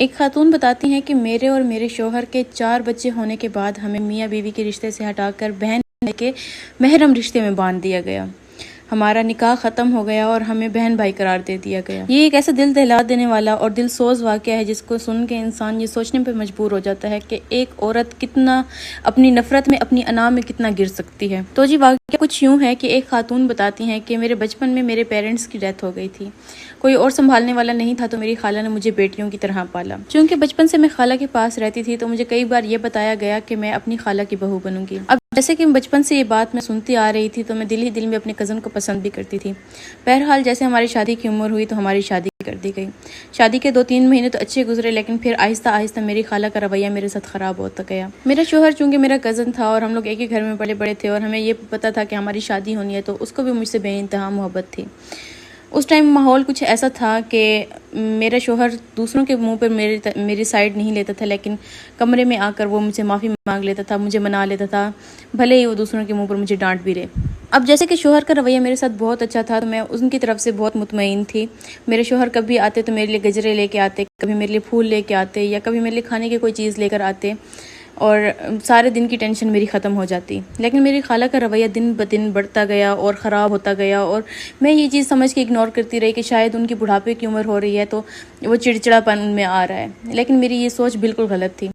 एक खातून बताती हैं कि मेरे और मेरे शौहर के 4 बच्चे होने के बाद हमें मियाँ बीवी के रिश्ते से हटाकर बहन के महरम रिश्ते में बांध दिया गया। हमारा निकाह ख़त्म हो गया और हमें बहन भाई करार दे दिया गया। ये एक ऐसा दिल दहला देने वाला और दिल सोज वाक़या है जिसको सुन के इंसान ये सोचने पर मजबूर हो जाता है कि एक औरत कितना अपनी नफ़रत में, अपनी अना में कितना गिर सकती है। तो जी वाक़या कुछ यूँ है कि एक खातून बताती हैं कि मेरे बचपन में मेरे पेरेंट्स की डेथ हो गई थी। कोई और संभालने वाला नहीं था तो मेरी खाला ने मुझे बेटियों की तरह पाला। चूँकि बचपन से मैं खाला के पास रहती थी तो मुझे कई बार ये बताया गया कि मैं अपनी खाला की बहू बनूंगी। अब जैसे कि बचपन से ये बात मैं सुनती आ रही थी तो मैं दिल ही दिल में अपने कज़न को पसंद भी करती थी। बहरहाल जैसे हमारी शादी की उम्र हुई तो हमारी शादी कर दी गई। शादी के 2-3 महीने तो अच्छे गुजरे, लेकिन फिर आहिस्ता आहिस्ता मेरी खाला का रवैया मेरे साथ ख़राब होता गया। मेरा शोहर चूँकि मेरा कज़न था और हम लोग एक ही घर में पले बड़े थे और हमें ये पता था कि हमारी शादी होनी है, तो उसको भी मुझसे बेइंतहा मोहब्बत थी। उस टाइम माहौल कुछ ऐसा था कि मेरा शोहर दूसरों के मुंह पर मेरी साइड नहीं लेता था, लेकिन कमरे में आकर वो मुझसे माफ़ी मांग लेता था, मुझे मना लेता था, भले ही वो दूसरों के मुंह पर मुझे डांट भी रहे। अब जैसे कि शोहर का रवैया मेरे साथ बहुत अच्छा था तो मैं उनकी तरफ से बहुत मुतमईन थी। मेरे शोहर कभी आते तो मेरे लिए गजरे लेके आते, कभी मेरे लिए फूल लेके आते, या कभी मेरे लिए खाने की कोई चीज़ लेकर आते और सारे दिन की टेंशन मेरी ख़त्म हो जाती। लेकिन मेरी खाला का रवैया दिन ब दिन बढ़ता गया और ख़राब होता गया और मैं ये चीज़ समझ के इग्नोर करती रही कि शायद उनकी बुढ़ापे की उम्र हो रही है तो वो चिड़चिड़ापन उनमें आ रहा है, लेकिन मेरी ये सोच बिल्कुल गलत थी।